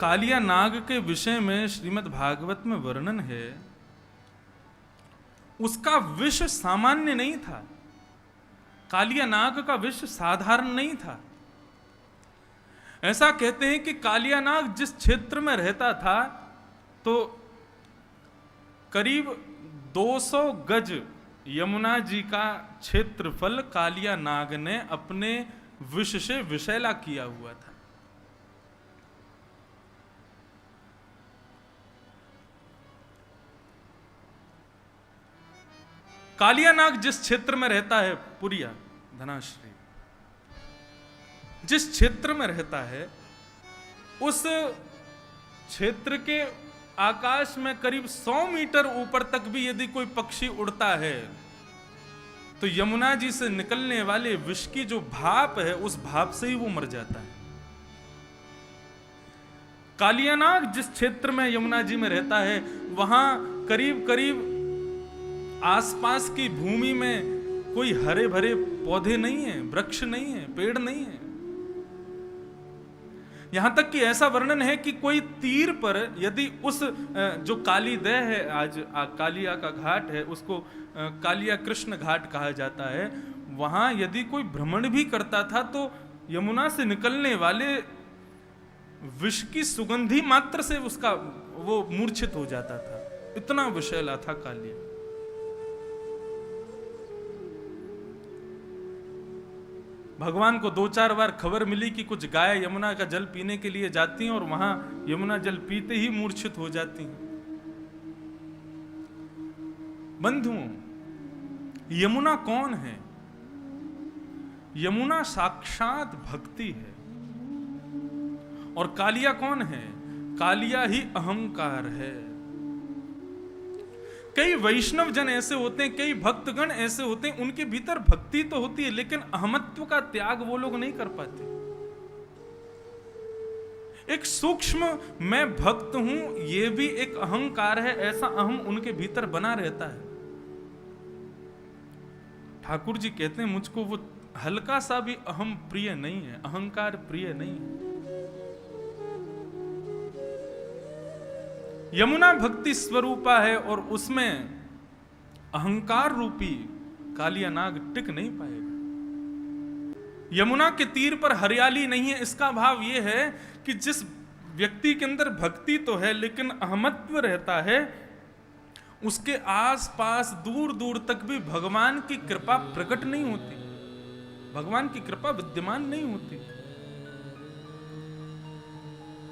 कालिया नाग के विषय में श्रीमद् भागवत में वर्णन है, उसका विष सामान्य नहीं था। कालिया नाग का विष साधारण नहीं था। ऐसा कहते हैं कि कालिया नाग जिस क्षेत्र में रहता था तो करीब 200 गज यमुना जी का क्षेत्रफल कालिया नाग ने अपने विष से विषैला किया हुआ था। कालिया नाग जिस क्षेत्र में रहता है, पुरिया धनाश्री, जिस क्षेत्र में रहता है उस क्षेत्र के आकाश में करीब 100 मीटर ऊपर तक भी यदि कोई पक्षी उड़ता है तो यमुना जी से निकलने वाले विष की जो भाप है उस भाप से ही वो मर जाता है। कालिया नाग जिस क्षेत्र में यमुना जी में रहता है वहां करीब करीब आसपास की भूमि में कोई हरे भरे पौधे नहीं है, वृक्ष नहीं है, पेड़ नहीं है। यहां तक कि ऐसा वर्णन है कि कोई तीर पर यदि उस जो कालीदह है, आज कालिया का घाट है, उसको कालिया कृष्ण घाट कहा जाता है, वहां यदि कोई भ्रमण भी करता था तो यमुना से निकलने वाले विष की सुगंधी मात्र से उसका वो मूर्छित हो जाता था। इतना विषैला था कालिया। भगवान को 2-4 बार खबर मिली कि कुछ गाय यमुना का जल पीने के लिए जाती हैं और वहां यमुना जल पीते ही मूर्छित हो जाती हैं। बंधुओं, यमुना कौन है? यमुना साक्षात भक्ति है। और कालिया कौन है? कालिया ही अहंकार है। कई वैष्णव जन ऐसे होते हैं, कई भक्तगण ऐसे होते हैं, उनके भीतर भक्ति तो होती है लेकिन अहमत्व का त्याग वो लोग नहीं कर पाते। एक सूक्ष्म मैं भक्त हूं ये भी एक अहंकार है, ऐसा अहम उनके भीतर बना रहता है। ठाकुर जी कहते हैं मुझको वो हल्का सा भी अहम प्रिय नहीं है, अहंकार प्रिय नहीं है। यमुना भक्ति स्वरूपा है और उसमें अहंकार रूपी कालिया नाग टिक नहीं पाएगा। यमुना के तीर पर हरियाली नहीं है, इसका भाव यह है कि जिस व्यक्ति के अंदर भक्ति तो है लेकिन अहमत्व रहता है, उसके आसपास दूर दूर तक भी भगवान की कृपा प्रकट नहीं होती, भगवान की कृपा विद्यमान नहीं होती।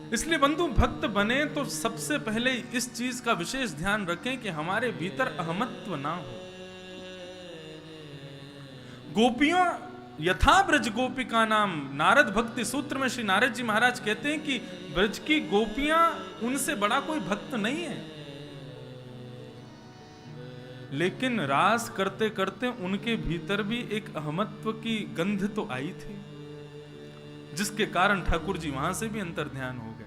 इसलिए बंधु, भक्त बने तो सबसे पहले इस चीज का विशेष ध्यान रखें कि हमारे भीतर अहमत्व ना हो। गोपियों यथा ब्रज गोपिका नाम, नारद भक्ति सूत्र में श्री नारद जी महाराज कहते हैं कि ब्रज की गोपियां उनसे बड़ा कोई भक्त नहीं है। लेकिन रास करते करते उनके भीतर भी एक अहमत्व की गंध तो आई थी, जिसके कारण ठाकुर जी वहां से भी अंतर ध्यान हो गए।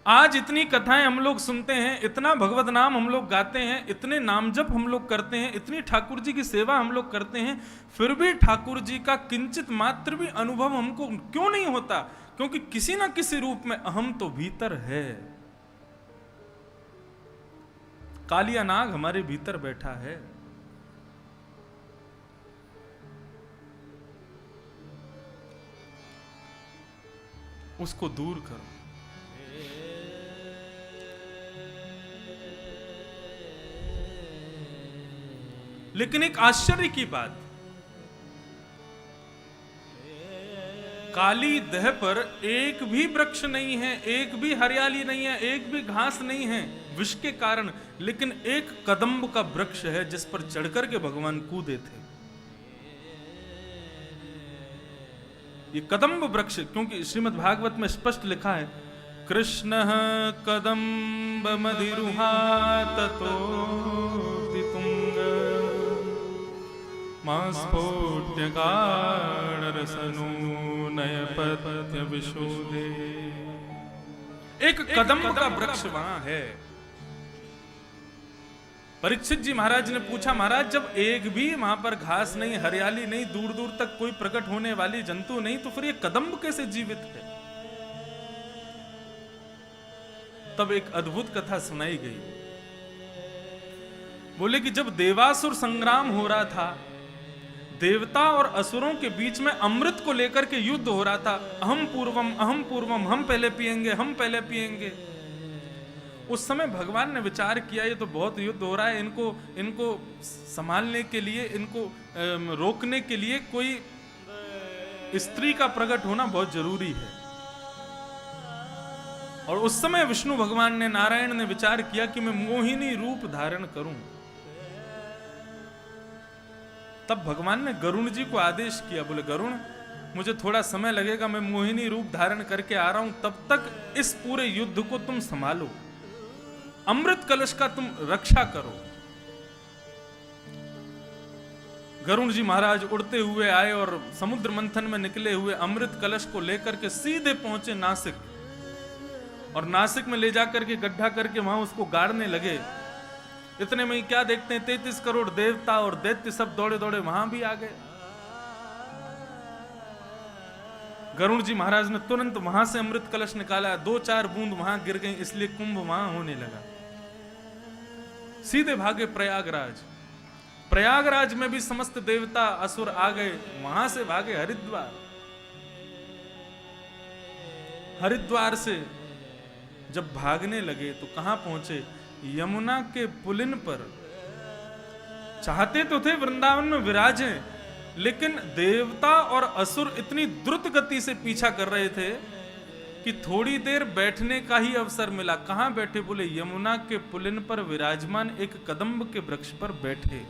आज इतनी कथाएं हम लोग सुनते हैं, इतना भगवत नाम हम लोग गाते हैं, इतने नाम जप हम लोग करते हैं, इतनी ठाकुर जी की सेवा हम लोग करते हैं, फिर भी ठाकुर जी का किंचित मात्र भी अनुभव हमको क्यों नहीं होता? क्योंकि किसी ना किसी रूप में अहम तो भीतर है। कालिया नाग हमारे भीतर बैठा है। उसको दूर करो। लेकिन एक आश्चर्य की बात, काली दह पर एक भी वृक्ष नहीं है, एक भी हरियाली नहीं है, एक भी घास नहीं है विष के कारण, लेकिन एक कदम्ब का वृक्ष है जिस पर चढ़कर के भगवान कूदे थे। ये कदम्ब वृक्ष, क्योंकि श्रीमद् भागवत में स्पष्ट लिखा है, कृष्ण कदम्ब मधिरुहा ततो दितुंग मास्फोट्य काणरसनु नयपत्य विशोदे। एक कदम्ब का वृक्ष वहां है। परीक्षित जी महाराज ने पूछा, महाराज जब एक भी वहां पर घास नहीं, हरियाली नहीं, दूर दूर तक कोई प्रकट होने वाली जंतु नहीं, तो फिर ये कदम्ब कैसे जीवित है? तब एक अद्भुत कथा सुनाई गई। बोले कि जब देवासुर संग्राम हो रहा था, देवता और असुरों के बीच में अमृत को लेकर के युद्ध हो रहा था, अहम पूर्वम, हम पहले पिएंगे, हम पहले पिएंगे। उस समय भगवान ने विचार किया, ये तो बहुत युद्ध हो रहा है, इनको संभालने के लिए, इनको रोकने के लिए कोई स्त्री का प्रकट होना बहुत जरूरी है। और उस समय विष्णु भगवान ने, नारायण ने विचार किया कि मैं मोहिनी रूप धारण करूं। तब भगवान ने गरुण जी को आदेश किया, बोले गरुण मुझे थोड़ा समय लगेगा, मैं मोहिनी रूप धारण करके आ रहा हूं, तब तक इस पूरे युद्ध को तुम संभालो, अमृत कलश का तुम रक्षा करो। गरुण जी महाराज उड़ते हुए आए और समुद्र मंथन में निकले हुए अमृत कलश को लेकर के सीधे पहुंचे नासिक, और नासिक में ले जाकर के गड्ढा करके वहां उसको गाड़ने लगे। इतने में ही क्या देखते हैं, 33 करोड़ देवता और दैत्य सब दौड़े दौड़े वहां भी आ गए। गरुड़ जी महाराज ने तुरंत वहां से अमृत कलश निकाला, 2-4 बूंद वहां गिर गई, इसलिए कुंभ वहां होने लगा। सीधे भागे प्रयागराज। प्रयागराज में भी समस्त देवता असुर आ गए, वहां से भागे हरिद्वार। हरिद्वार से जब भागने लगे तो कहां पहुंचे? यमुना के पुलिन पर। चाहते तो थे वृंदावन में विराजे, लेकिन देवता और असुर इतनी द्रुत गति से पीछा कर रहे थे कि थोड़ी देर बैठने का ही अवसर मिला। कहां बैठे? बोले यमुना के पुलिन पर विराजमान एक कदम्ब के वृक्ष पर बैठे,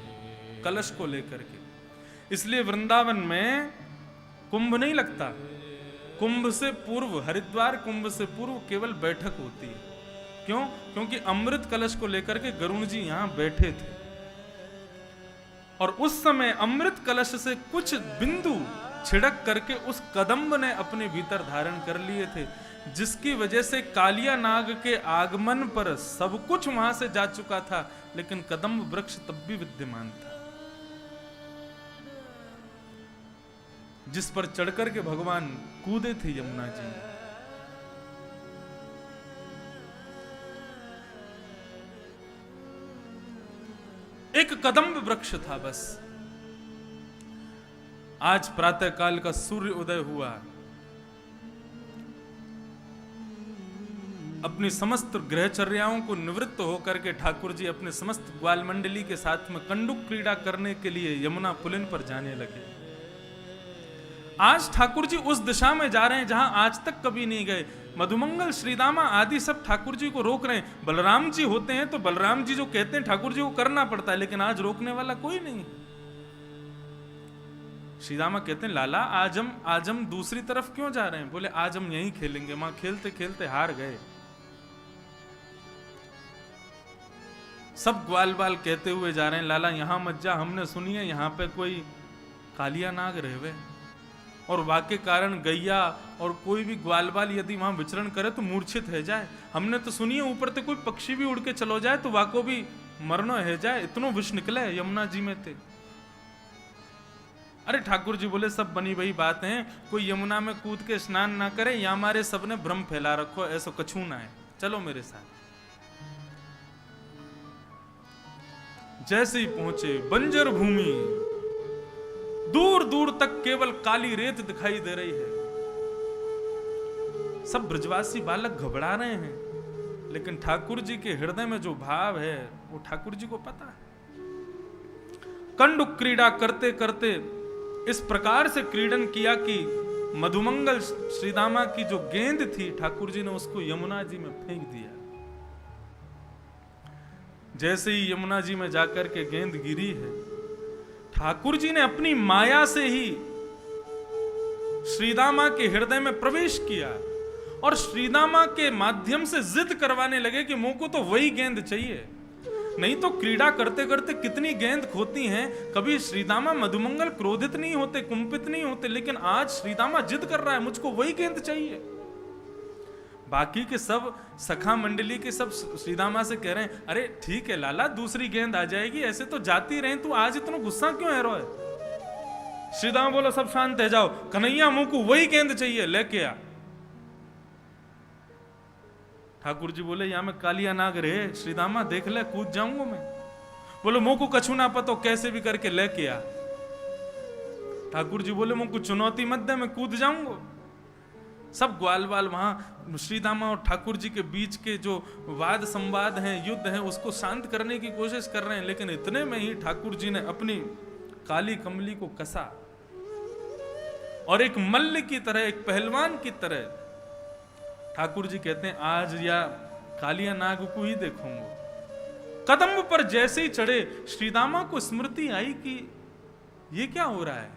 कलश को लेकर के। इसलिए वृंदावन में कुंभ नहीं लगता। कुंभ से पूर्व, हरिद्वार कुंभ से पूर्व केवल बैठक होती है। क्यों? क्योंकि अमृत कलश को लेकर के गरुण जी यहां बैठे थे, और उस समय अमृत कलश से कुछ बिंदु छिड़क करके उस कदम्ब ने अपने भीतर धारण कर लिए थे, जिसकी वजह से कालिया नाग के आगमन पर सब कुछ वहां से जा चुका था, लेकिन कदम्ब वृक्ष तब भी विद्यमान था, जिस पर चढ़कर के भगवान कूदे थे यमुना जी। एक कदम्ब वृक्ष था बस। आज प्रातः काल का सूर्य उदय हुआ, अपनी समस्त गृहचर्याओं को निवृत्त होकर के ठाकुर जी अपने समस्त ग्वाल मंडली के साथ में कंडुक क्रीड़ा करने के लिए यमुना पुलिन पर जाने लगे। आज ठाकुर जी उस दिशा में जा रहे हैं जहां आज तक कभी नहीं गए। मधुमंगल, श्रीदामा आदि सब ठाकुर जी को रोक रहे हैं। बलराम जी होते हैं तो बलराम जी जो कहते हैं ठाकुर जी को करना पड़ता है, लेकिन आज रोकने वाला कोई नहीं। श्रीदामा कहते हैं लाला आज हम दूसरी तरफ क्यों जा रहे हैं? बोले आज हम यहीं खेलेंगे। वहां खेलते खेलते हार गए। सब ग्वाल बाल कहते हुए जा रहे हैं लाला यहां मत जा, हमने सुनी है यहां पे कोई कालिया नाग रहवे, और वाक्य कारण गैया और कोई भी ग्वाल बाल यदि वहां विचरण करे तो मूर्छित है जाए। हमने तो सुनी है ऊपर से कोई पक्षी भी उड़ के चलो जाए तो वाको भी मरनो है जाए, इतनो विष निकले यमुना जी में थे। अरे ठाकुर जी बोले सब बनी वही बात है, कोई यमुना में कूद के स्नान ना करे, या हमारे सबने भ्रम फैला रखो, ऐसा कछू ना है, चलो मेरे साथ। जैसे ही पहुंचे बंजर भूमि, दूर दूर तक केवल काली रेत दिखाई दे रही है। सब ब्रजवासी बालक घबरा रहे हैं, लेकिन ठाकुर जी के हृदय में जो भाव है वो ठाकुर जी को पता है। कंडुक क्रीड़ा करते करते इस प्रकार से क्रीडन किया कि मधुमंगल श्रीदामा की जो गेंद थी ठाकुर जी ने उसको यमुना जी में फेंक दिया। जैसे ही यमुना जी में जाकर के गेंद गिरी है, ठाकुर जी ने अपनी माया से ही श्रीदामा के हृदय में प्रवेश किया और श्रीदामा के माध्यम से जिद करवाने लगे कि मुझको तो वही गेंद चाहिए। नहीं तो क्रीड़ा करते करते कितनी गेंद खोती हैं, कभी श्रीदामा मधुमंगल क्रोधित नहीं होते, कुंपित नहीं होते, लेकिन आज श्रीदामा जिद कर रहा है मुझको वही गेंद चाहिए। बाकी के सब सखा मंडली के सब श्रीदामा से कह रहे हैं, अरे ठीक है लाला, दूसरी गेंद आ जाएगी, ऐसे तो जाती रहे, तू आज इतना गुस्सा क्यों है रो है? श्रीदामा बोला सब शांत है जाओ, कन्हैया मुंह को वही गेंद चाहिए, लेके आ। ठाकुर जी बोले यहां में कालिया नाग रहे, श्रीदामा देख ले, कूद जाऊंगा मैं। बोलो मुंह को कछु ना पतो, कैसे भी करके लेके आ। ठाकुर जी बोले मुंह को चुनौती मत दे, मैं कूद जाऊंगा। सब ग्वाल बाल वहां श्रीदामा और ठाकुर जी के बीच के जो वाद संवाद हैं, युद्ध हैं, उसको शांत करने की कोशिश कर रहे हैं, लेकिन इतने में ही ठाकुर जी ने अपनी काली कमली को कसा और एक मल्ल की तरह, एक पहलवान की तरह ठाकुर जी कहते हैं आज या कालिया नाग को ही देखूंगा। कदम पर जैसे ही चढ़े, श्रीदामा को स्मृति आई कि ये क्या हो रहा है?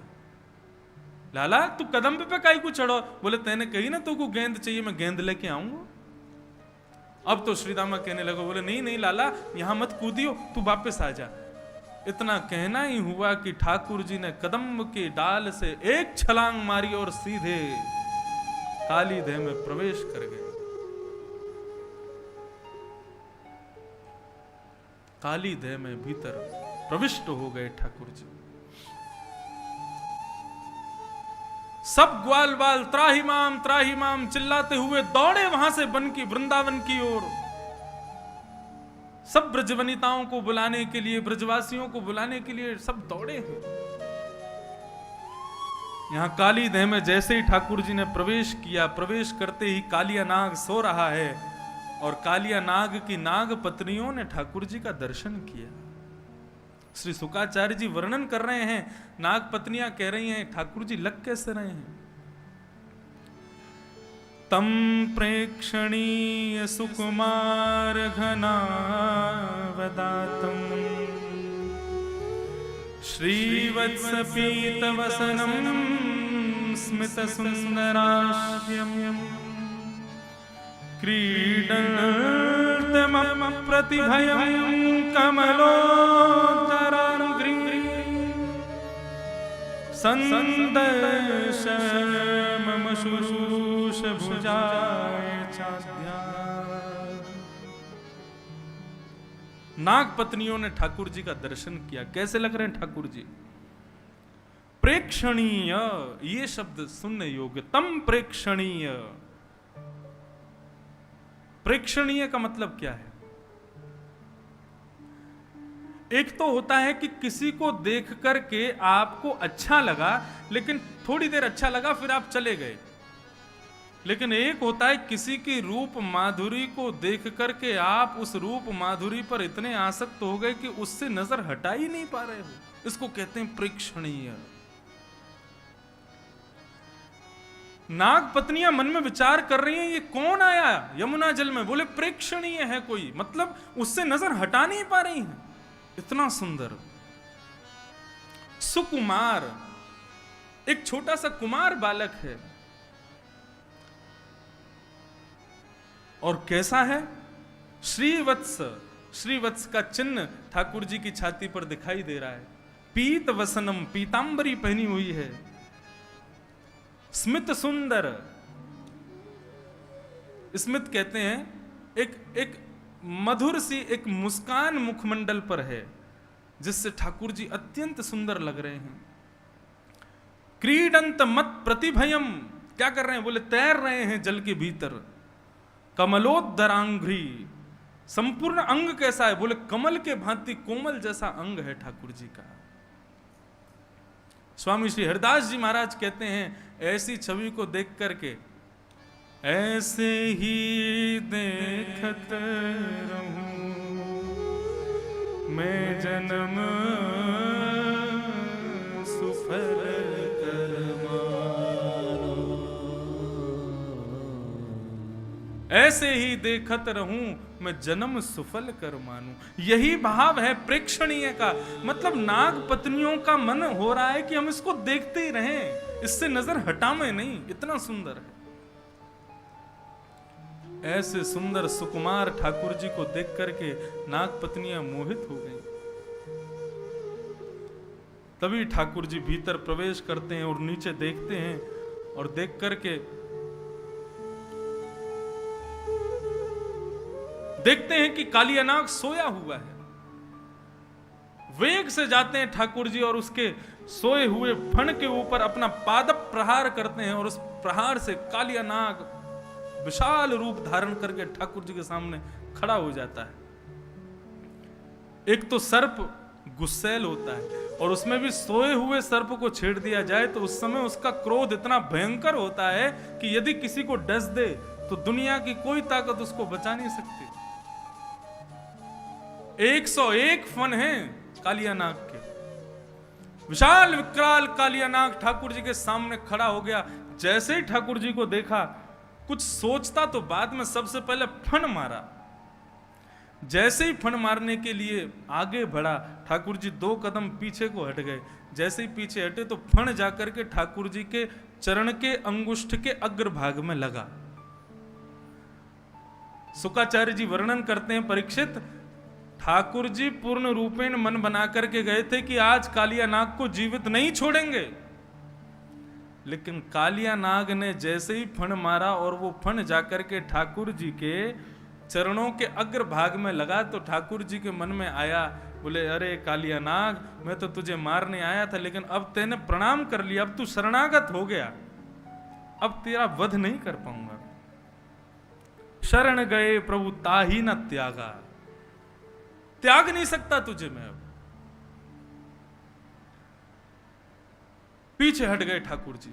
लाला तू कदम पे काई को चढ़ो? बोले तेने कही ना तू को गेंद चाहिए, मैं गेंद लेके आऊंगा। अब तो श्रीदामा कहने लगा, बोले नहीं नहीं लाला यहां मत कूदियो, तू वापस आ जा। इतना कहना ही हुआ कि ठाकुर जी ने कदम के डाल से एक छलांग मारी और सीधे काली देह में प्रवेश कर गए। काली देह में भीतर प्रविष्ट हो गए ठाकुर जी। सब ग्वाल बाल त्राहिमाम चिल्लाते हुए दौड़े वहां से बन की वृंदावन की ओर। सब ब्रजवनिताओं को बुलाने के लिए, ब्रजवासियों को बुलाने के लिए सब दौड़े हैं। यहां काली देह में जैसे ही ठाकुर जी ने प्रवेश किया, प्रवेश करते ही कालिया नाग सो रहा है और कालिया नाग की नाग पत्नियों ने ठाकुर जी का दर्शन किया। श्री शुकाचार्य जी वर्णन कर रहे हैं, नाग पत्नियां कह रही हैं ठाकुर जी लग कैसे रहे हैं। तम प्रेक्षणीय सुकुमार घनावदातम श्रीवत्स पीत वसनम स्मित सुंदराश्यम क्रीडन्तम प्रतिभयं कमलोदरांग्री संदर्श मम शुश्रूष भुजाय चाद्या। नाग पत्नियों ने ठाकुर जी का दर्शन किया। कैसे लग रहे हैं ठाकुर जी? प्रेक्षणीय, ये शब्द सुनने योग्य। तम प्रेक्षणीय, प्रेक्षणीय का मतलब क्या है? एक तो होता है कि किसी को देख करके आपको अच्छा लगा, लेकिन थोड़ी देर अच्छा लगा फिर आप चले गए। लेकिन एक होता है किसी की रूप माधुरी को देख करके आप उस रूप माधुरी पर इतने आसक्त हो गए कि उससे नजर हटा ही नहीं पा रहे हो। इसको कहते हैं प्रेक्षणीय। नाग पत्नियां मन में विचार कर रही हैं, ये कौन आया यमुना जल में? बोले प्रेक्षणीय है कोई, मतलब उससे नजर हटा नहीं पा रही हैं। इतना सुंदर सुकुमार, एक छोटा सा कुमार बालक है। और कैसा है? श्रीवत्स, श्रीवत्स का चिन्ह ठाकुर जी की छाती पर दिखाई दे रहा है। पीत वसनम, पीतांबरी पहनी हुई है। स्मित सुंदर, स्मित कहते हैं एक मधुर सी एक मुस्कान मुखमंडल पर है, जिससे ठाकुर जी अत्यंत सुंदर लग रहे हैं। क्रीडंत मत प्रतिभयम, क्या कर रहे हैं? बोले तैर रहे हैं जल के भीतर। कमलोदरांघ्री, संपूर्ण अंग कैसा है? बोले कमल के भांति कोमल जैसा अंग है ठाकुर जी का। स्वामी श्री हरिदास जी महाराज कहते हैं, ऐसी छवि को देख करके ऐसे ही देखत रहूं मैं जन्म सुफल कर मानो। ऐसे ही देखत रहूं मैं जन्म सुफल कर मानूं। यही भाव है प्रेक्षणीय का। मतलब नाग पत्नियों का मन हो रहा है कि हम इसको देखते ही रहें, इससे नजर हटावे नहीं, इतना सुंदर है। ऐसे सुंदर सुकुमार ठाकुर जी को देख करके नाग पत्नियां मोहित हो गईं। तभी ठाकुर जी भीतर प्रवेश करते हैं और नीचे देखते हैं और देख करके देखते हैं कि कालिया नाग सोया हुआ है। वेग से जाते हैं ठाकुर जी और उसके सोए हुए फण के ऊपर अपना पादप प्रहार करते हैं और उस प्रहार से कालिया नाग विशाल रूप धारण करके ठाकुर जी के सामने खड़ा हो जाता है। एक तो सर्प गुस्सैल होता है और उसमें भी सोए हुए सर्प को छेड़ दिया जाए तो उस समय उसका क्रोध इतना भयंकर होता है कि यदि किसी को डस दे तो दुनिया की कोई ताकत उसको बचा नहीं सकती। 101 फन हैं कालिया नाग के। विशाल विकराल कालिया नाग ठाकुर जी के सामने खड़ा हो गया। जैसे ही ठाकुर जी को देखा, कुछ सोचता तो बाद में सबसे पहले फन मारा। जैसे ही फन मारने के लिए आगे बढ़ा, ठाकुर जी 2 कदम पीछे को हट गए। जैसे ही पीछे हटे तो फन जाकर के ठाकुर जी के चरण के अंगुष्ठ के अग्रभाग में लगा। शुकाचार्य जी वर्णन करते हैं, परीक्षित, ठाकुर जी पूर्ण रूपेण मन बना करके गए थे कि आज कालिया नाग को जीवित नहीं छोड़ेंगे, लेकिन कालिया नाग ने जैसे ही फण मारा और वो फण जाकर के ठाकुर जी के चरणों के अग्र भाग में लगा तो ठाकुर जी के मन में आया, बोले अरे कालिया नाग, मैं तो तुझे मारने आया था, लेकिन अब तेने प्रणाम कर लिया, अब तू शरणागत हो गया, अब तेरा वध नहीं कर पाऊंगा। शरण गए प्रभु ताही न त्यागा, त्याग नहीं सकता तुझे मैं। अब पीछे हट गए ठाकुर जी।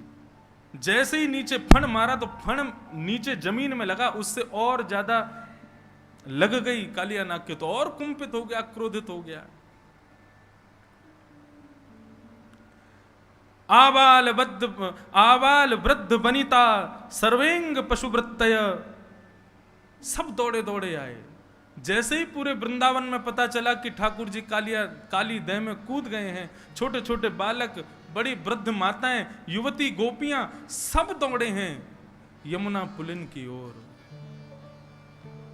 जैसे ही नीचे फण मारा तो फण नीचे जमीन में लगा, उससे और ज्यादा लग गई कालिया नाग के, तो और कुंपित हो गया, क्रोधित हो गया। आबाल वृद्ध वनिता सर्वेंग पशुवृत्तय, सब दौड़े दौड़े आए। जैसे ही पूरे वृंदावन में पता चला कि ठाकुर जी काली देह में कूद गए हैं, छोटे छोटे बालक, बड़ी वृद्ध माताएं, युवती, गोपियां सब दौड़े हैं यमुना पुलिन की ओर।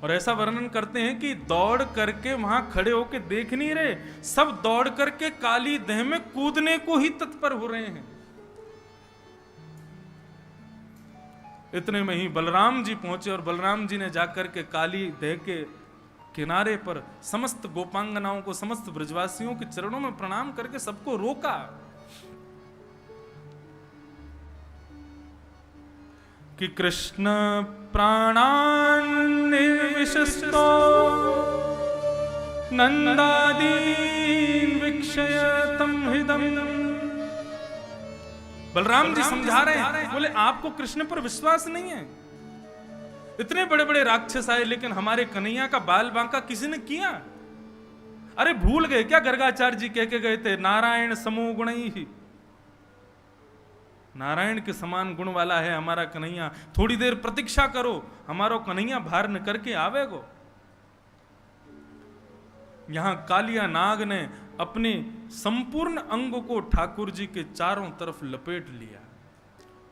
और ऐसा वर्णन करते हैं कि दौड़ करके वहां खड़े होके देख नहीं रहे, सब दौड़ करके काली देह में कूदने को ही तत्पर हो रहे हैं। इतने में ही बलराम जी पहुंचे और बलराम जी ने जाकर के काली देह के किनारे पर समस्त गोपांगनाओं को, समस्त ब्रजवासियों के चरणों में प्रणाम करके सबको रोका कि कृष्ण प्राणान निर्विशस्तो नंदादीन विक्षय तम हृदम। बलराम जी समझा रहे हैं, बोले आपको कृष्ण पर विश्वास नहीं है। इतने बड़े बड़े राक्षस आए लेकिन हमारे कन्हैया का बाल बांका किसी ने किया? अरे भूल गए क्या गर्गाचार्य जी कह के गए थे, नारायण समो गुणई ही, नारायण के समान गुण वाला है हमारा कन्हैया, थोड़ी देर प्रतीक्षा करो, हमारो कन्हैया भार न करके आवेगो। यहां कालिया नाग ने अपने संपूर्ण अंग को ठाकुर जी के चारों तरफ लपेट लिया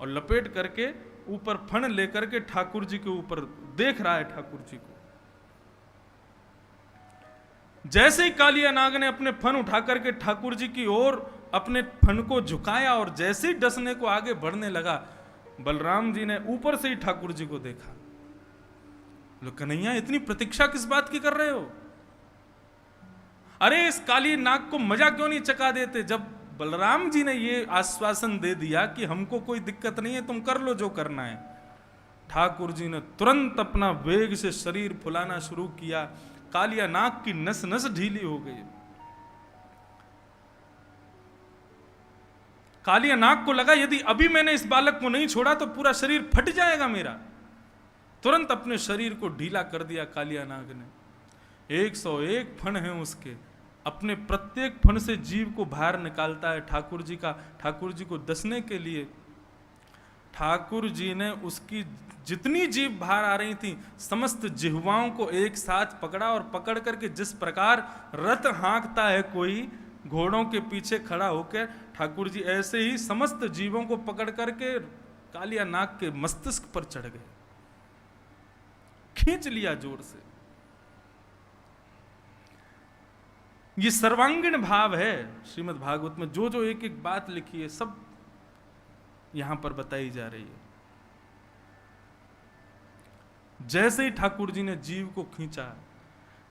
और लपेट करके ऊपर फण लेकर के ठाकुर जी के ऊपर देख रहा है ठाकुर जी को। जैसे ही कालिया नाग ने अपने फण उठा करके ठाकुर जी की ओर अपने फण को झुकाया और जैसे ही डसने को आगे बढ़ने लगा, बलराम जी ने ऊपर से ही ठाकुर जी को देखा। बोले कन्हैया इतनी प्रतीक्षा किस बात की कर रहे हो? अरे इस काली नाग को मजा क्यों नहीं चखा देते? जब बलराम जी ने ये आश्वासन दे दिया कि हमको कोई दिक्कत नहीं है, तुम कर लो जो करना है, ठाकुर जी ने तुरंत अपना वेग से शरीर फुलाना शुरू किया। कालिया नाग की नस नस ढीली हो गई। कालिया नाग को लगा यदि अभी मैंने इस बालक को नहीं छोड़ा तो पूरा शरीर फट जाएगा मेरा। तुरंत अपने शरीर को ढीला कर दिया कालिया नाग ने। 101 फण हैं उसके, अपने प्रत्येक फण से जीव को बाहर निकालता है ठाकुर जी का। ठाकुर जी को दसने के लिए ठाकुर जी ने उसकी जितनी जीव बाहर आ रही थी समस्त जिह्वाओं को एक साथ पकड़ा और पकड़ करके जिस प्रकार रथ हाँकता है कोई घोड़ों के पीछे खड़ा होकर, ठाकुर जी ऐसे ही समस्त जीवों को पकड़ करके कालिया नाग के मस्तिष्क पर चढ़ गए, खींच लिया जोर से। ये सर्वांगीण भाव है श्रीमद् भागवत में। जो जो एक एक बात लिखी है सब यहां पर बताई जा रही है। जैसे ही ठाकुर जी ने जीव को खींचा,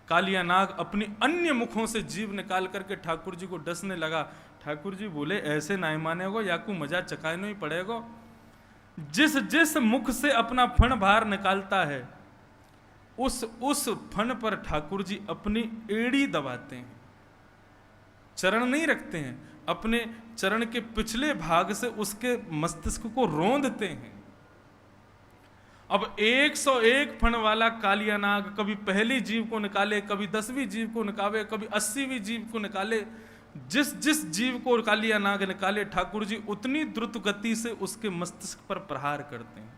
कालिया नाग अपनी अन्य मुखों से जीभ निकाल करके ठाकुर जी को डसने लगा। ठाकुर जी बोले ऐसे ना मानेगो, या को मजा चकाने ही पड़ेगो। जिस जिस मुख से अपना फण बाहर निकालता है उस फण पर ठाकुर जी अपनी एड़ी दबाते हैं, चरण नहीं रखते हैं, अपने चरण के पिछले भाग से उसके मस्तिष्क को रोंदते हैं। अब 101 फण वाला कालिया नाग कभी पहली जीव को निकाले, कभी 10वीं जीव को निकाले, कभी 80वीं जीव को निकाले। जिस जिस जीव को कालिया नाग निकाले ठाकुर जी उतनी द्रुत गति से उसके मस्तिष्क पर प्रहार करते हैं।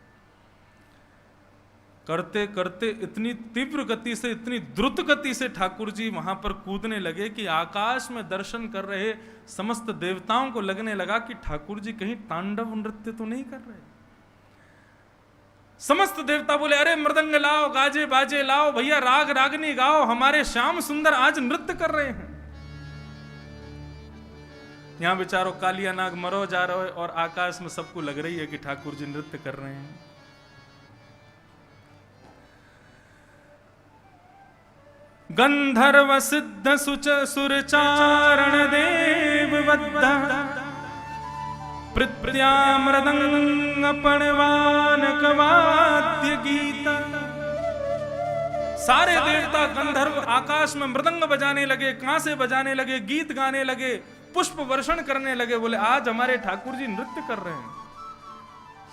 करते करते इतनी तीव्र गति से, इतनी द्रुत गति से ठाकुर जी वहां पर कूदने लगे कि आकाश में दर्शन कर रहे समस्त देवताओं को लगने लगा कि ठाकुर जी कहीं तांडव नृत्य तो नहीं कर रहे। समस्त देवता बोले अरे मृदंग लाओ, गाजे बाजे लाओ, भैया राग रागनी गाओ, हमारे श्याम सुंदर आज नृत्य कर रहे हैं। यहां बेचारो कालिया नाग मरो जा रहे है और आकाश में सबको लग रही है कि ठाकुर जी नृत्य कर रहे हैं। गंधर्व सिद्ध सुच सुरचारण देव बद्धा पृथ्व्या मृदंग पणवान कवाद्य गीता। सारे देवता गंधर्व आकाश में मृदंग बजाने लगे, कांसे बजाने लगे, गीत गाने लगे, पुष्प वर्षण करने लगे। बोले आज हमारे ठाकुर जी नृत्य कर रहे हैं।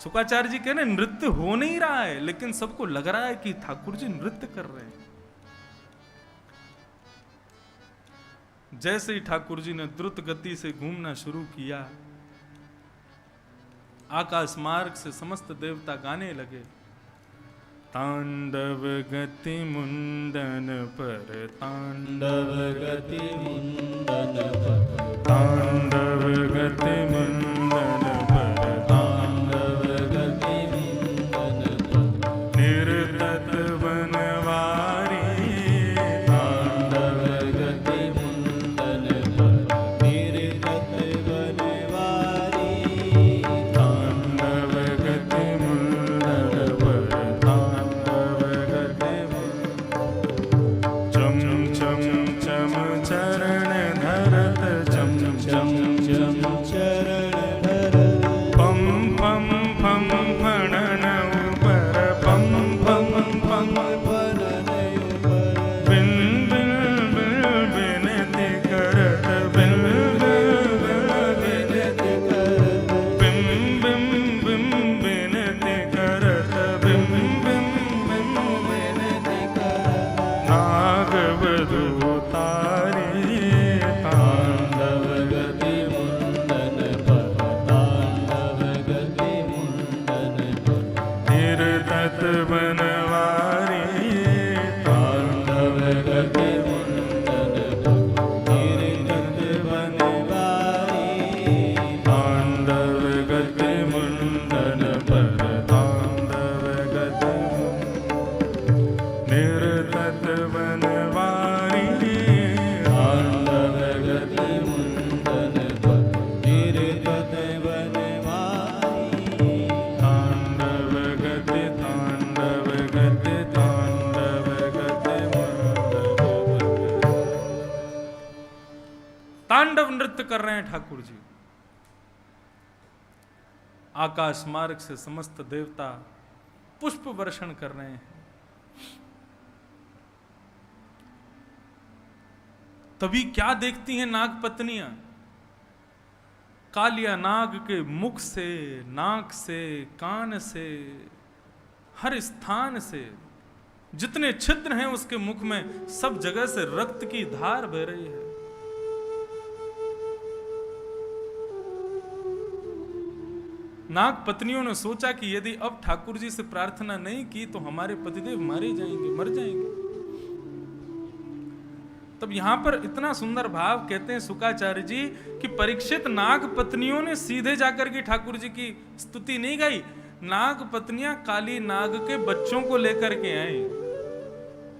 शुक्राचार्य जी कह रहे नृत्य हो नहीं रहा है, लेकिन सबको लग रहा है कि ठाकुर जी नृत्य कर रहे हैं। जैसे ही ठाकुर जी ने द्रुत गति से घूमना शुरू किया, आकाश मार्ग से समस्त देवता गाने लगे। तांडव गति मुंडन पर, तांडव गति मुंडन पर, तांडव गति मुंडन पर, तांडव गति मुंडन पर, निर्तत बनवारी, तांडव गति मुंडन पर, निर्तत बनवारी, तांडव गति मुंडन पर, तांडव गति चम चम चम चरण धरत, चम चम चम चरण धरत, पम पम पम फणन ऊपर, पम पम पम फणन ऊपर, बिन बिन बिन बिनती करत, बिन बिन बिन बिनती करत, बिम बिम बिम बिनती करत, बिम बिम बिम बिनती करत, नाग बधू तारी, तांडव गति मुंडन पर, तांडव गति मुंडन पर, निर्तत बनवारी, तांडव गति मुंडन पर, निर्तत बनवारी, तांडव गति मुंडन पर, तांडव गति निर्तत बनवारी, तांडव गति मुंडन पर, निर्तत बनवारी, तांडव गति, तांडव गति, तांडव गति मुंडन पर। तांडव नृत्य कर रहे हैं ठाकुर जी। आकाश मार्ग से समस्त देवता पुष्प वर्षण कर रहे हैं। तभी क्या देखती हैं नाग पत्नियां? कालिया नाग के मुख से, नाक से, कान से, हर स्थान से जितने छिद्र हैं उसके मुख में, सब जगह से रक्त की धार बह रही है। नाग पत्नियों ने सोचा कि यदि अब ठाकुर जी से प्रार्थना नहीं की तो हमारे पतिदेव मारे जाएंगे, मर जाएंगे। तब यहां पर इतना सुंदर भाव कहते हैं शुक्राचार्य जी कि परीक्षित नाग पत्नियों ने सीधे जाकर के ठाकुर जी की स्तुति नहीं गाई। नाग पत्नियां काली नाग के बच्चों को लेकर के आई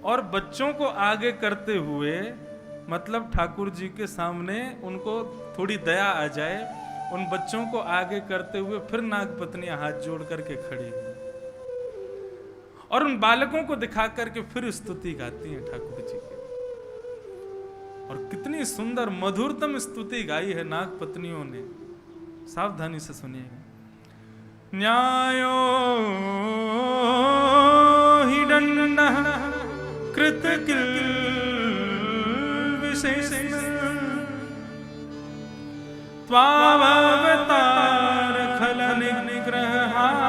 और बच्चों को आगे करते हुए, मतलब ठाकुर जी के सामने उनको थोड़ी दया आ जाए, उन बच्चों को आगे करते हुए फिर नाग पत्नियां हाथ जोड़ करके खड़ी और उन बालकों को दिखा करके फिर स्तुति गाती हैं ठाकुर जी की। कितनी सुंदर मधुरतम स्तुति गाई है नाग पत्नियों ने, सावधानी से सुनिएगा। न्यायो हि दण्डः कृत किल विशेष त्वावतार खल निग्रहाय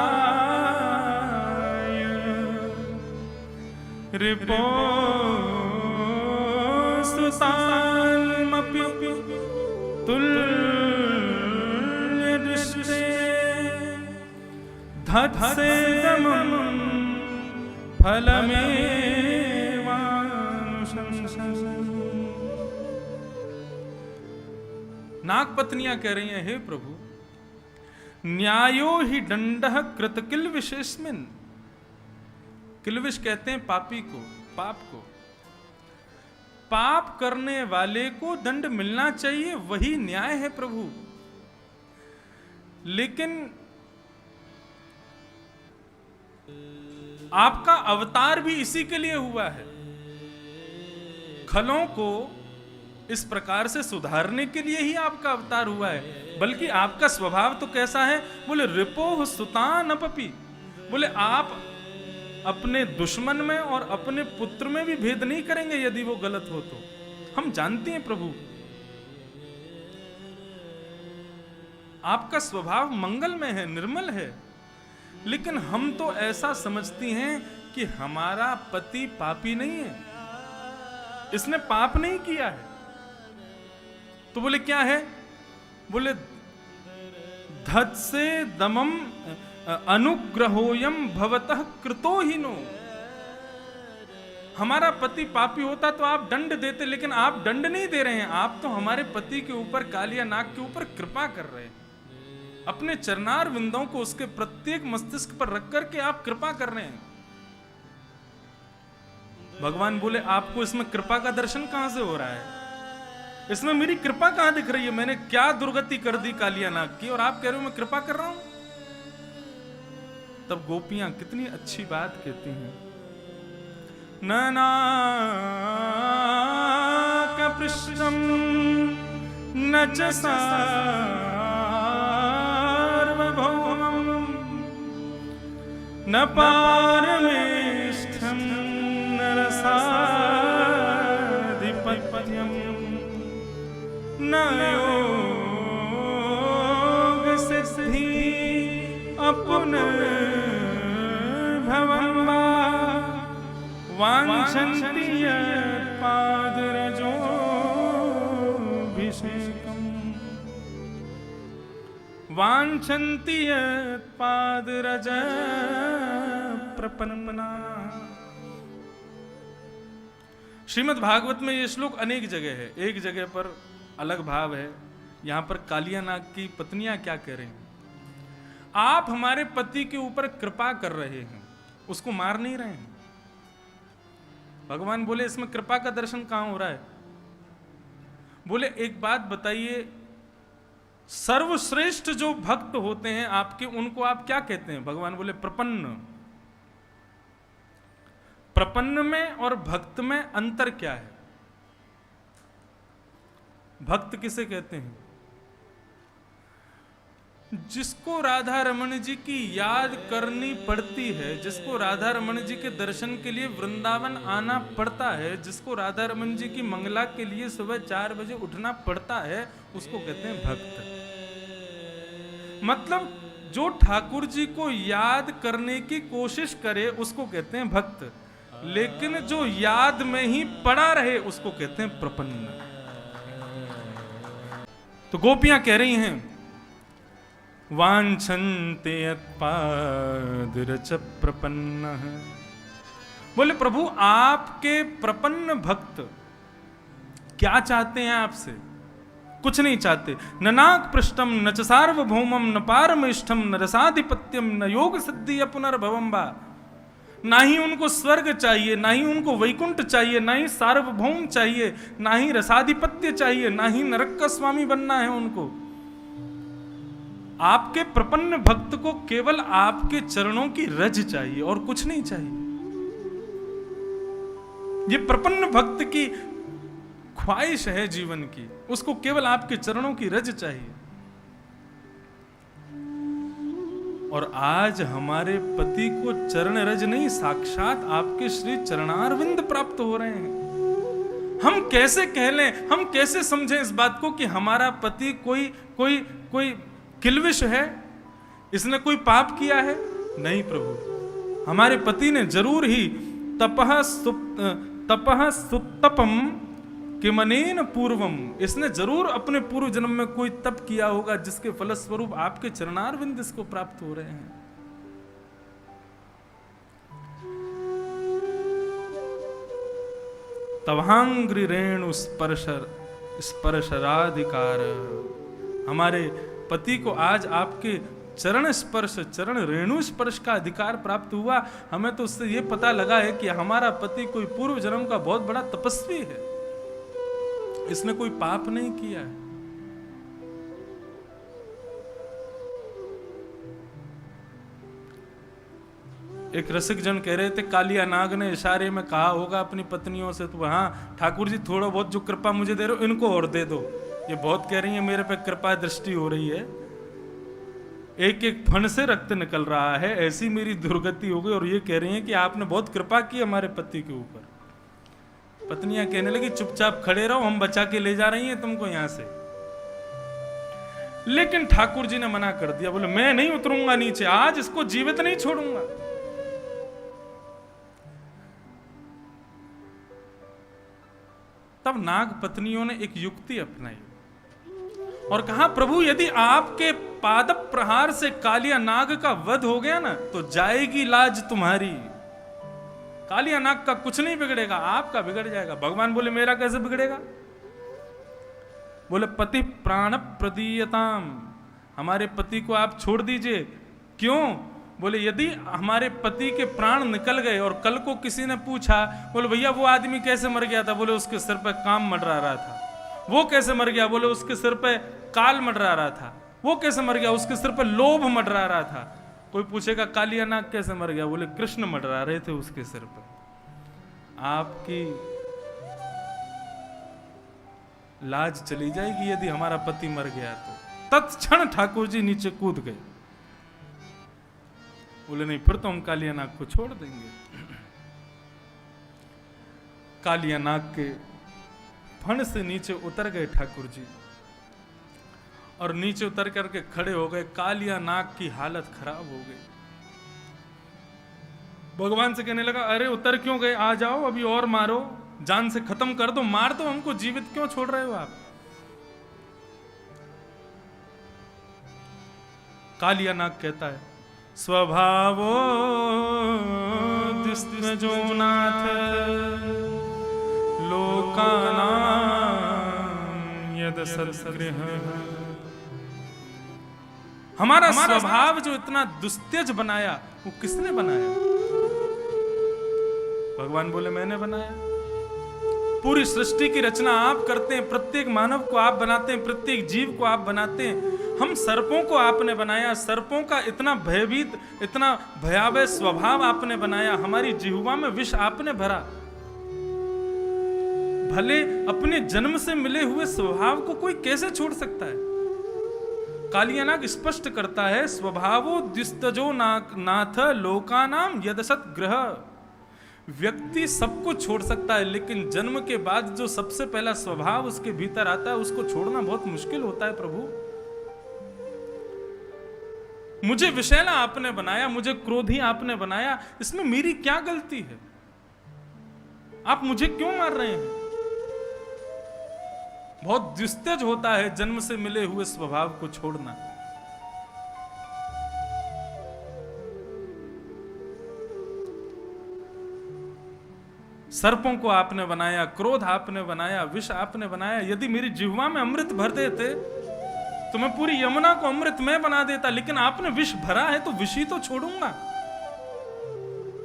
रिपो सुतामपि तुल्य दृष्टे धत्सेदमं फलमेवानुशंसन्। नाग पत्नियां कह रही हैं, हे प्रभु, न्यायो ही दंडः कृत किल विशेषमिन। किलविश कहते हैं पापी को, पाप को। पाप करने वाले को दंड मिलना चाहिए, वही न्याय है प्रभु। लेकिन आपका अवतार भी इसी के लिए हुआ है, खलों को इस प्रकार से सुधारने के लिए ही आपका अवतार हुआ है। बल्कि आपका स्वभाव तो कैसा है, बोले रिपोह सुतान अपपि, बोले आप अपने दुश्मन में और अपने पुत्र में भी भेद नहीं करेंगे यदि वो गलत हो तो। हम जानते हैं प्रभु आपका स्वभाव मंगलमय है, निर्मल है, लेकिन हम तो ऐसा समझती हैं कि हमारा पति पापी नहीं है, इसने पाप नहीं किया है। तो बोले क्या है, बोले धत से दमम अनुग्रहोयम भवतः कृतो ही नो। हमारा पति पापी होता तो आप दंड देते, लेकिन आप दंड नहीं दे रहे हैं, आप तो हमारे पति के ऊपर, कालिया नाग के ऊपर कृपा कर रहे हैं। अपने चरणार विंदों को उसके प्रत्येक मस्तिष्क पर रख करके आप कृपा कर रहे हैं। भगवान बोले आपको इसमें कृपा का दर्शन कहां से हो रहा है, इसमें मेरी कृपा कहां दिख रही है, मैंने क्या दुर्गति कर दी कालिया नाग की और आप कह रहे हो मैं कृपा कर रहा हूं। तब गोपियां कितनी अच्छी बात कहती हैं, ननाकपृष्ठं न च सार्वभौमं न पारमेष्ठं न रसाधिपत्यं न योगसिद्धि अपुनर्भवं वा वाञ्छन्ति यत्पादरजोऽभिषेकम् वाञ्छन्ति यत्पादरज प्रपन्ना। श्रीमद् भागवत में ये श्लोक अनेक जगह है, एक जगह पर अलग भाव है। यहां पर कालिया नाग की पत्नियां क्या कह रही हैं, आप हमारे पति के ऊपर कृपा कर रहे हैं, उसको मार नहीं रहे हैं। भगवान बोले इसमें कृपा का दर्शन कहां हो रहा है। बोले एक बात बताइए, सर्वश्रेष्ठ जो भक्त होते हैं आपके, उनको आप क्या कहते हैं। भगवान बोले प्रपन्न। प्रपन्न में और भक्त में अंतर क्या है। भक्त किसे कहते हैं, जिसको राधा रमण जी की याद करनी पड़ती है, जिसको राधा रमण जी के दर्शन के लिए वृंदावन आना पड़ता है, जिसको राधा रमण जी की मंगला के लिए सुबह 4 बजे उठना पड़ता है, उसको कहते हैं भक्त। मतलब जो ठाकुर जी को याद करने की कोशिश करे उसको कहते हैं भक्त, लेकिन जो याद में ही पड़ा रहे उसको कहते हैं प्रपन्न। तो गोपियां कह रही हैं वांछन्ते यत्पादरज प्रपन्नः। बोले प्रभु आपके प्रपन्न भक्त क्या चाहते हैं आपसे, कुछ नहीं चाहते। न नाग पृष्ठम न च सार्वभौमम न पारमेष्ठम न रसाधिपत्यम न योग सिद्धि पुनर्भवम वा। ना ही उनको स्वर्ग चाहिए, ना ही उनको वैकुंठ चाहिए, ना ही सार्वभौम चाहिए, ना ही रसाधिपत्य चाहिए, ना ही नरक का स्वामी बनना है उनको। आपके प्रपन्न भक्त को केवल आपके चरणों की रज चाहिए और कुछ नहीं चाहिए। ये प्रपन्न भक्त की ख्वाहिश है जीवन की, उसको केवल आपके चरणों की रज चाहिए। और आज हमारे पति को चरण रज नहीं, साक्षात आपके श्री चरणारविंद प्राप्त हो रहे हैं। हम कैसे कह लें, हम कैसे समझें इस बात को कि हमारा पति कोई कोई कोई किल्विश है, इसने कोई पाप किया है? नहीं प्रभु, हमारे पति ने जरूर ही तपः सुतपम किमनेन पूर्वम, इसने जरूर अपने पूर्व जन्म में कोई तप किया होगा जिसके फलस्वरूप आपके चरणारविंद इसको प्राप्त हो रहे हैं। तवांग्रि रेणु स्पर्शराधिकार, हमारे पति को आज आपके चरण स्पर्श, चरण रेणु स्पर्श का अधिकार प्राप्त हुआ। हमें तो उससे यह पता लगा है कि हमारा पति कोई पूर्व जन्म का बहुत बड़ा तपस्वी है, इसने कोई पाप नहीं किया है। एक रसिक जन कह रहे थे, कालिया नाग ने इशारे में कहा होगा अपनी पत्नियों से, तो हाँ ठाकुर जी थोड़ा बहुत जो कृपा मुझे दे रहे हो इनको और दे दो, ये बहुत कह रही है मेरे पे कृपा दृष्टि हो रही है, एक एक फण से रक्त निकल रहा है, ऐसी मेरी दुर्गति हो गई। और ये कह रही है कि आपने बहुत कृपा की हमारे पति के ऊपर। पत्नियां कहने लगी चुपचाप खड़े रहो, हम बचा के ले जा रही हैं तुमको यहां से। लेकिन ठाकुर जी ने मना कर दिया, बोले मैं नहीं उतरूंगा नीचे, आज इसको जीवित नहीं छोड़ूंगा। तब नाग पत्नियों ने एक युक्ति अपनाई और कहा, प्रभु यदि आपके पाद प्रहार से कालिया नाग का वध हो गया ना, तो जाएगी लाज तुम्हारी। कालिया नाग का कुछ नहीं बिगड़ेगा, आपका बिगड़ जाएगा। भगवान बोले मेरा कैसे बिगड़ेगा? बोले पति प्राण प्रदीयताम, हमारे पति को आप छोड़ दीजिए। क्यों? बोले यदि हमारे पति के प्राण निकल गए और कल को किसी ने पूछा, बोले भैया वो आदमी कैसे मर गया था? बोले उसके सिर पर काम मंडरा रहा था। वो कैसे मर गया? बोले उसके सिर पर काल मंडरा रहा था। वो कैसे मर गया? उसके सिर पर लोभ मंडरा रहा था। कोई पूछेगा कालिया नाग कैसे मर गया? बोले कृष्ण मंडरा रहे थे उसके सिर पर। आपकी लाज चली जाएगी यदि हमारा पति मर गया तो। तत्क्षण ठाकुर जी नीचे कूद गए। बोले नहीं, फिर तो हम कालिया नाग को छोड़ देंगे। कालिया नाग के फण से नीचे उतर गए ठाकुर जी और नीचे उतर करके खड़े हो गए। कालिया नाग की हालत खराब हो गई। भगवान से कहने लगा, अरे उतर क्यों गए? आ जाओ, अभी और मारो, जान से खत्म कर दो, मार दो हमको, जीवित क्यों छोड़ रहे हो आप? कालिया नाग कहता है, स्वभावो दिस्मजो नाथ लोकानां यद सद्गृह। हमारा स्वभाव जो इतना दुस्त्यज बनाया वो किसने बनाया? भगवान बोले मैंने बनाया। पूरी सृष्टि की रचना आप करते हैं, प्रत्येक मानव को आप बनाते हैं, प्रत्येक जीव को आप बनाते हैं। हम सर्पों को आपने बनाया, सर्पों का इतना भयभीत, इतना भयावह स्वभाव आपने बनाया, हमारी जिह्वा में विष आपने भरा। भले अपने जन्म से मिले हुए स्वभाव को कोई कैसे छोड़ सकता है? कालिया नाग स्पष्ट करता है, स्वभावो द्विस्तजो नाथ लोकानाम यदसत ग्रह। व्यक्ति सब कुछ छोड़ सकता है, लेकिन जन्म के बाद जो सबसे पहला स्वभाव उसके भीतर आता है उसको छोड़ना बहुत मुश्किल होता है। प्रभु मुझे विषैला आपने बनाया, मुझे क्रोधी आपने बनाया, इसमें मेरी क्या गलती है? आप मुझे क्यों मार रहे हैं? बहुत दुस्तेज होता है जन्म से मिले हुए स्वभाव को छोड़ना। सर्पों को आपने बनाया, क्रोध आपने बनाया, विष आपने बनाया। यदि मेरी जिह्वा में अमृत भर देते तो मैं पूरी यमुना को अमृतमय बना देता, लेकिन आपने विष भरा है तो विष ही तो छोड़ूंगा।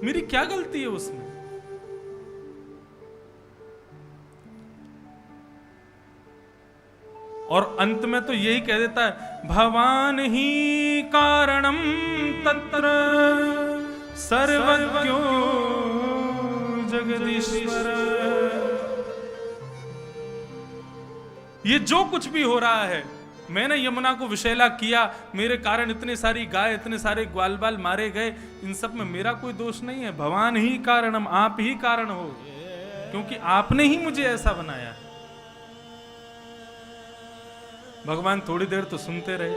मेरी क्या गलती है उसमें? और अंत में तो यही कह देता है, भवान ही कारणम तत्र सर्वज्ञो जगदीश्वर। ये जो कुछ भी हो रहा है, मैंने यमुना को विषैला किया, मेरे कारण इतने सारी गाय, इतने सारे ग्वाल बाल मारे गए, इन सब में मेरा कोई दोष नहीं है। भगवान ही कारणम, आप ही कारण हो, क्योंकि आपने ही मुझे ऐसा बनाया। भगवान थोड़ी देर तो सुनते रहे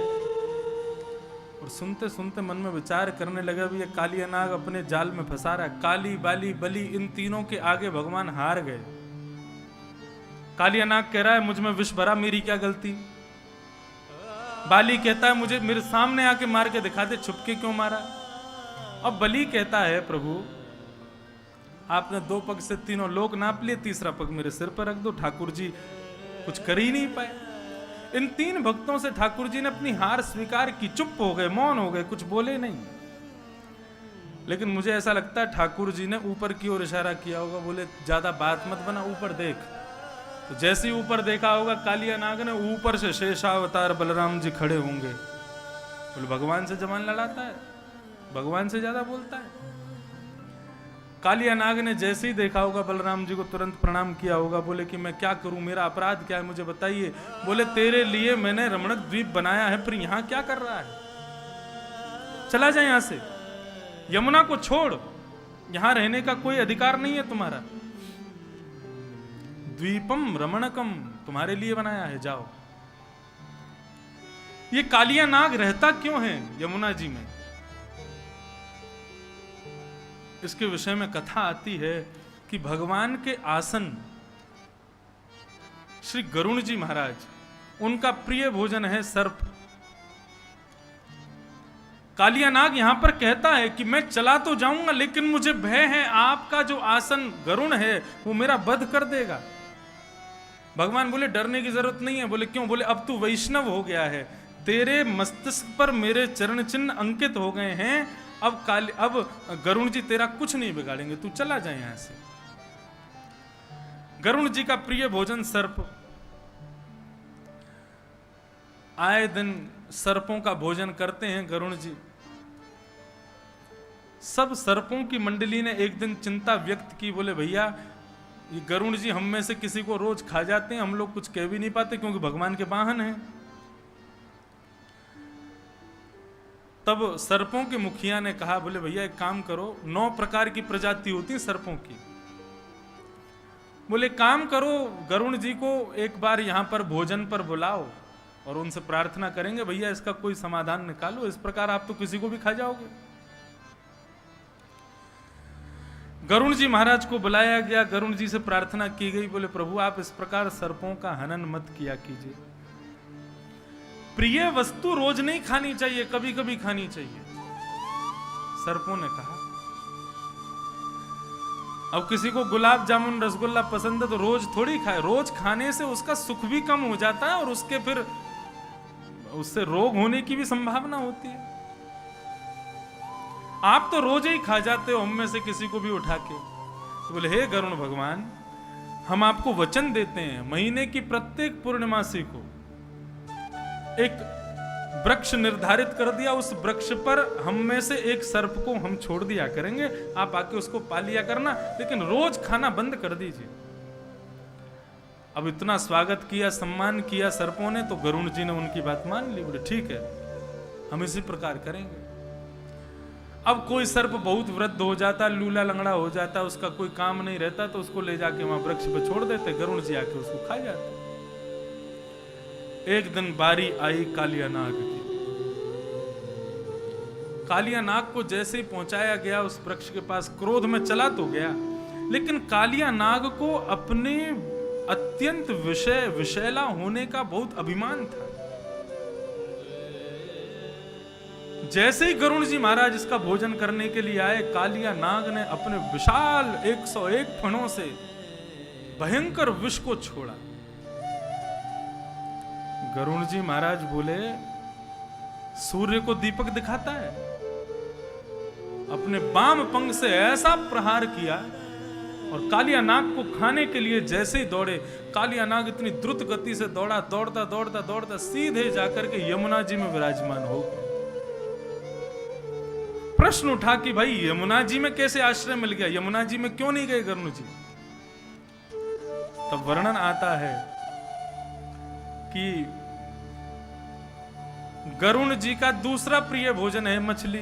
और सुनते सुनते मन में विचार करने लगा, भी ये कालिया नाग अपने जाल में फंसा रहा है। काली, बाली, बलि, इन तीनों के आगे भगवान हार गए। कालिया नाग कह रहा है मुझ में विष भरा, मेरी क्या गलती। बाली कहता है मुझे मेरे सामने आके मार के दिखा दे, छुपके क्यों मारा। अब बलि कहता है प्रभु आपने 2 पग से तीनों लोक नाप लिए, तीसरा पग मेरे सिर पर रख दो। ठाकुर जी कुछ कर ही नहीं पाए। इन 3 भक्तों से ठाकुर जी ने अपनी हार स्वीकार की, चुप हो गए, मौन हो गए, कुछ बोले नहीं। लेकिन मुझे ऐसा लगता है ठाकुर जी ने ऊपर की ओर इशारा किया होगा, बोले ज्यादा बात मत बना, ऊपर देख। तो जैसे ही ऊपर देखा होगा, कालिया नाग ने ऊपर से शेषावतार बलराम जी खड़े होंगे। बोले भगवान से जबान लड़ाता है, भगवान से ज्यादा बोलता है। कालिया नाग ने जैसे ही देखा होगा बलराम जी को, तुरंत प्रणाम किया होगा। बोले कि मैं क्या करूं, मेरा अपराध क्या है, मुझे बताइए। बोले तेरे लिए मैंने रमणक द्वीप बनाया है, फिर यहां क्या कर रहा है, चला जाए यहां से, यमुना को छोड़, यहां रहने का कोई अधिकार नहीं है तुम्हारा। द्वीपम रमणकम तुम्हारे लिए बनाया है, जाओ। ये कालिया नाग रहता क्यों है यमुना जी में, इसके विषय में कथा आती है कि भगवान के आसन श्री गरुण जी महाराज, उनका प्रिय भोजन है सर्प। कालिया नाग यहां पर कहता है कि मैं चला तो जाऊंगा, लेकिन मुझे भय है आपका जो आसन गरुण है वो मेरा वध कर देगा। भगवान बोले डरने की जरूरत नहीं है। बोले क्यों। बोले अब तू वैष्णव हो गया है, तेरे मस्तिष्क पर मेरे चरण चिन्ह अंकित हो गए हैं, अब गरुण जी तेरा कुछ नहीं बिगाड़ेंगे, तू चला जाए यहां से। गरुण जी का प्रिय भोजन सर्प, आए दिन सर्पों का भोजन करते हैं गरुण जी। सब सर्पों की मंडली ने एक दिन चिंता व्यक्त की, बोले भैया ये गरुण जी हम में से किसी को रोज खा जाते हैं, हम लोग कुछ कह भी नहीं पाते क्योंकि भगवान के वाहन हैं। तब सर्पों के मुखिया ने कहा, बोले भैया एक काम करो, 9 प्रकार की प्रजाति होती है सर्पों की। बोले काम करो, गरुण जी को एक बार यहां पर भोजन पर बुलाओ और उनसे प्रार्थना करेंगे भैया इसका कोई समाधान निकालो, इस प्रकार आप तो किसी को भी खा जाओगे। गरुण जी महाराज को बुलाया गया, गरुण जी से प्रार्थना की गई। बोले प्रभु आप इस प्रकार सर्पों का हनन मत किया कीजिए, प्रिय वस्तु रोज नहीं खानी चाहिए, कभी कभी खानी चाहिए। सर्पों ने कहा अब किसी को गुलाब जामुन रसगुल्ला पसंद है तो रोज थोड़ी खाए, रोज खाने से उसका सुख भी कम हो जाता है और उसके फिर उससे रोग होने की भी संभावना होती है। आप तो रोज ही खा जाते हो हम में से किसी को भी उठा के। तो बोले हे गरुण भगवान हम आपको वचन देते हैं, महीने की प्रत्येक पूर्णिमासी को एक वृक्ष निर्धारित कर दिया, उस वृक्ष पर हम में से एक सर्प को हम छोड़ दिया करेंगे, आप आके उसको पा लिया करना, लेकिन रोज खाना बंद कर दीजिए। अब इतना स्वागत किया, सम्मान किया सर्पों ने, तो गरुण जी ने उनकी बात मान ली। बोले ठीक है हम इसी प्रकार करेंगे। अब कोई सर्प बहुत वृद्ध हो जाता, लूला लंगड़ा हो जाता, उसका कोई काम नहीं रहता, तो उसको ले जाके वहां वृक्ष पे छोड़ देते, गरुण जी आके उसको खा जाते। एक दिन बारी आई कालिया नाग की। कालिया नाग को जैसे ही पहुंचाया गया उस वृक्ष के पास, क्रोध में चला तो गया, लेकिन कालिया नाग को अपने अत्यंत विषैला होने का बहुत अभिमान था। जैसे ही गरुण जी महाराज इसका भोजन करने के लिए आए, कालिया नाग ने अपने विशाल 101 फणों से भयंकर विष को छोड़ा। गरुण जी महाराज बोले सूर्य को दीपक दिखाता है, अपने बाम पंख से ऐसा प्रहार किया और कालिया नाग को खाने के लिए जैसे ही दौड़े, कालिया नाग इतनी द्रुत गति से दौड़ा, दौड़ता दौड़ता दौड़ता सीधे जाकर के यमुना जी में विराजमान हो गया। प्रश्न उठा कि भाई यमुना जी में कैसे आश्रय मिल गया, यमुना जी में क्यों नहीं गए गरुण जी। तब वर्णन आता है कि गरुण जी का दूसरा प्रिय भोजन है मछली।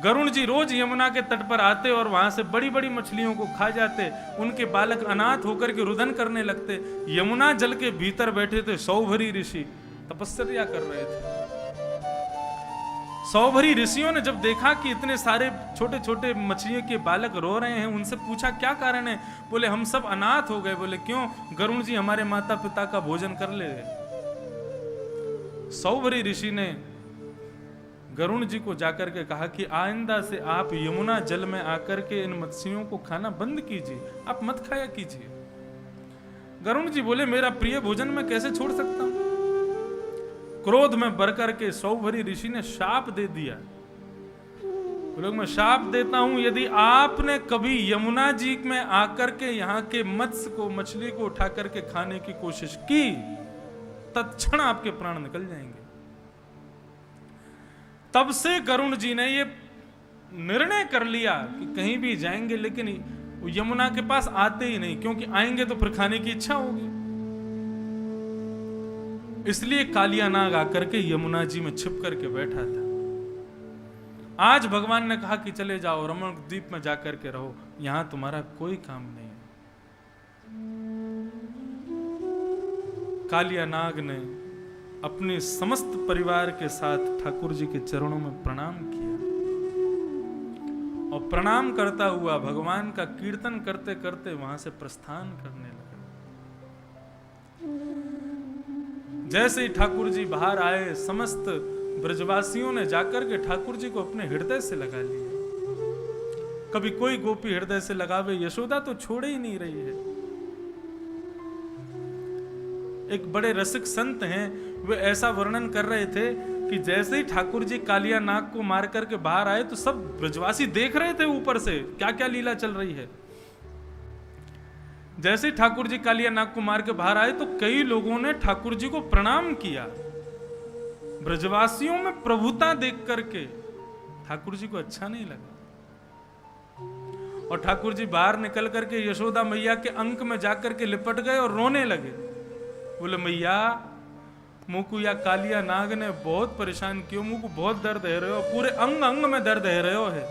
गरुण जी रोज यमुना के तट पर आते और वहां से बड़ी बड़ी मछलियों को खा जाते। उनके बालक अनाथ होकर के रुदन करने लगते। यमुना जल के भीतर बैठे थे सौभरी ऋषि, तपस्या कर रहे थे। सौभरी ऋषियों ने जब देखा कि इतने सारे छोटे छोटे मछलियों के बालक रो रहे हैं, उनसे पूछा क्या कारण है। बोले हम सब अनाथ हो गए। बोले क्यों। गरुण जी हमारे माता पिता का भोजन कर ले गए। सौभरी ऋषि ने गरुण जी को जाकर के कहा कि आइंदा से आप यमुना जल में आकर के इन मछलियों को खाना बंद कीजिए, आप मत खाया कीजिए। गरुण जी बोले मेरा प्रिय भोजन मैं कैसे छोड़ सकता हूं। क्रोध में भर करके सौभरी ऋषि ने शाप दे दिया। बोले मैं शाप देता हूं, यदि आपने कभी यमुना जी में आकर के यहाँ के मत्स्य को, मछली को उठा करके खाने की कोशिश की, तत्क्षण आपके प्राण निकल जाएंगे। तब से गरुण जी ने ये निर्णय कर लिया कि कहीं भी जाएंगे लेकिन यमुना के पास आते ही नहीं, क्योंकि आएंगे तो फिर खाने की इच्छा होगी। इसलिए कालिया नाग आकर के यमुना जी में छिप करके बैठा था। आज भगवान ने कहा कि चले जाओ रमण द्वीप में जाकर के रहो, यहां तुम्हारा कोई काम नहीं। कालिया नाग ने अपने समस्त परिवार के साथ ठाकुर जी के चरणों में प्रणाम किया और प्रणाम करता हुआ भगवान का कीर्तन करते करते वहां से प्रस्थान करने लगा। जैसे ही ठाकुर जी बाहर आए, समस्त ब्रजवासियों ने जाकर के ठाकुर जी को अपने हृदय से लगा लिया। कभी कोई गोपी हृदय से लगावे, यशोदा तो छोड़े ही नहीं रही है। एक बड़े रसिक संत हैं, वे ऐसा वर्णन कर रहे थे कि जैसे ही ठाकुर जी कालिया नाग को मार करके बाहर आए तो सब ब्रजवासी देख रहे थे ऊपर से क्या क्या लीला चल रही है। जैसे ही ठाकुर जी कालिया नाग को मार के बाहर आए तो कई लोगों ने ठाकुर जी को प्रणाम किया। ब्रजवासियों में प्रभुता देख करके ठाकुर जी को अच्छा नहीं लगा और ठाकुर जी बाहर निकल करके यशोदा मैया के अंक में जाकर के लिपट गए और रोने लगे। बोले मैया मुझको या कालिया नाग ने बहुत परेशान किया, मुझको बहुत दर्द है रहे हो, पूरे अंग अंग में दर्द है रहे हो है।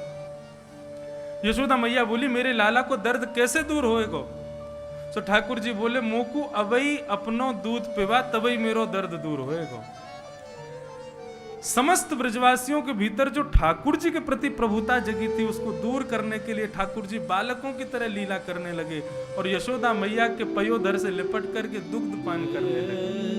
यशोदा मैया बोली मेरे लाला को दर्द कैसे दूर होएगा। तो ठाकुर जी बोले मोकू अबई अपनो दूध पिवा तबई मेरो दर्द दूर होएगा। समस्त ब्रजवासियों के भीतर जो ठाकुर जी के प्रति प्रभुता जगी थी उसको दूर करने के लिए ठाकुर जी बालकों की तरह लीला करने लगे और यशोदा मैया के पयोधर से लिपट करके दुग्ध पान करने लगे।